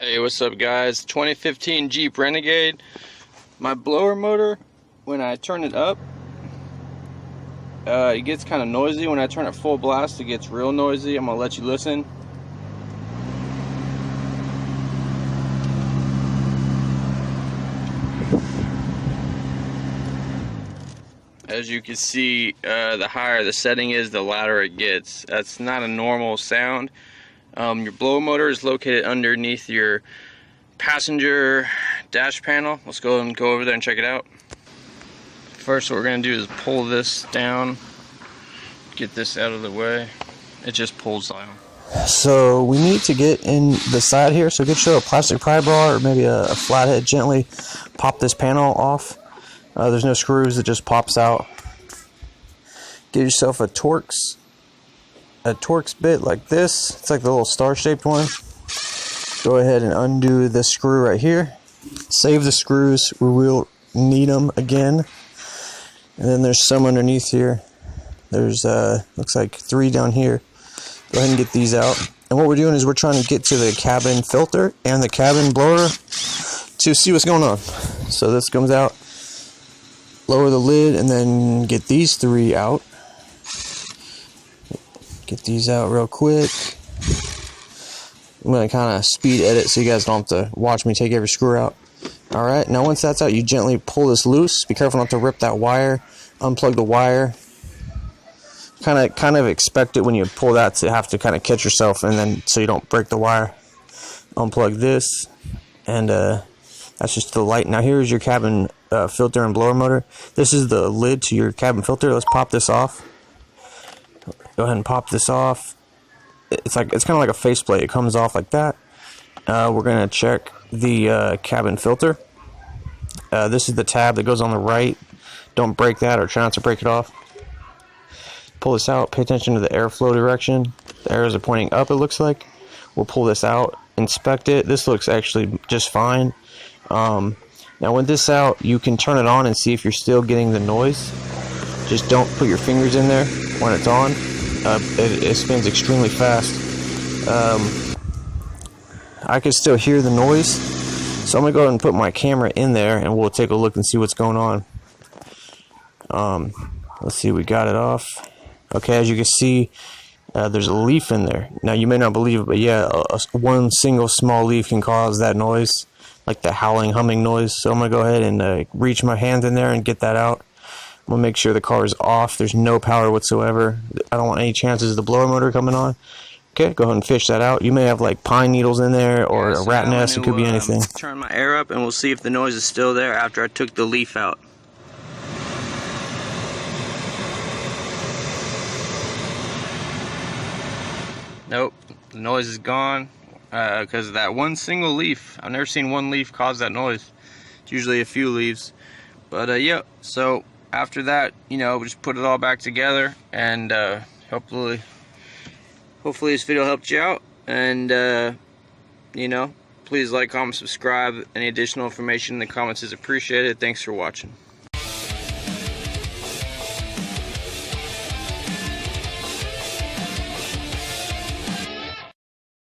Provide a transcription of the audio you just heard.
Hey, what's up guys? 2015 Jeep Renegade. My blower motor, when I turn it up, it gets kind of noisy. When I turn it full blast, it gets real noisy. I'm gonna let you listen. As you can see, the higher the setting is, the louder it gets. That's not a normal sound. Your blower motor is located underneath your passenger dash panel. Let's go and go over there and check it out. First, what we're going to do is pull this down, get this out of the way. It just pulls down. So we need to get in the side here, so get you a plastic pry bar or maybe a flathead. Gently pop this panel off. There's no screws, it just pops out. Get yourself a Torx bit like this. It's like the little star-shaped one. Go ahead and undo this screw right here. Save the screws, we will need them again. And then there's some underneath here. There's looks like 3 down here. Go ahead and get these out. And what we're doing is we're trying to get to the cabin filter and the cabin blower to see what's going on. So this comes out. Lower the lid and then get these 3 out. Get these out real quick. I'm going to kind of speed edit so you guys don't have to watch me take every screw out. Alright, now once that's out, you gently pull this loose. Be careful not to rip that wire. Unplug the wire. Kind of expect it when you pull that to have to kind of catch yourself, and then so you don't break the wire. Unplug this, and that's just the light. Now here's your cabin filter and blower motor. This is the lid to your cabin filter. Let's pop this off. Go ahead and pop this off. It's kind of like a faceplate. It comes off like that. We're gonna check the cabin filter. This is the tab that goes on the right. Don't break that, or try not to break it off. Pull this out. Pay attention to the airflow direction. The arrows are pointing up, it looks like. We'll pull this out. Inspect it. This looks actually just fine. Now with this out, you can turn it on and see if you're still getting the noise. Just don't put your fingers in there when it's on. It spins extremely fast. I can still hear the noise, so I'm gonna go ahead and put my camera in there and we'll take a look and see what's going on. Let's see, we got it off. Okay, as you can see, there's a leaf in there. Now you may not believe it, but yeah, one single small leaf can cause that noise, like the howling, humming noise. So I'm gonna go ahead and reach my hand in there and get that out. I'm gonna make sure the car is off. There's no power whatsoever. I don't want any chances of the blower motor coming on. Okay, go ahead and fish that out. You may have like pine needles in there or a rat nest. It could be anything. Turn my air up and we'll see if the noise is still there after I took the leaf out. Nope, the noise is gone because of that one single leaf. I've never seen one leaf cause that noise. It's usually a few leaves. But yeah, so after that, you know, we just put it all back together, and hopefully this video helped you out. And you know, please like, comment, subscribe. Any additional information in the comments is appreciated. Thanks for watching.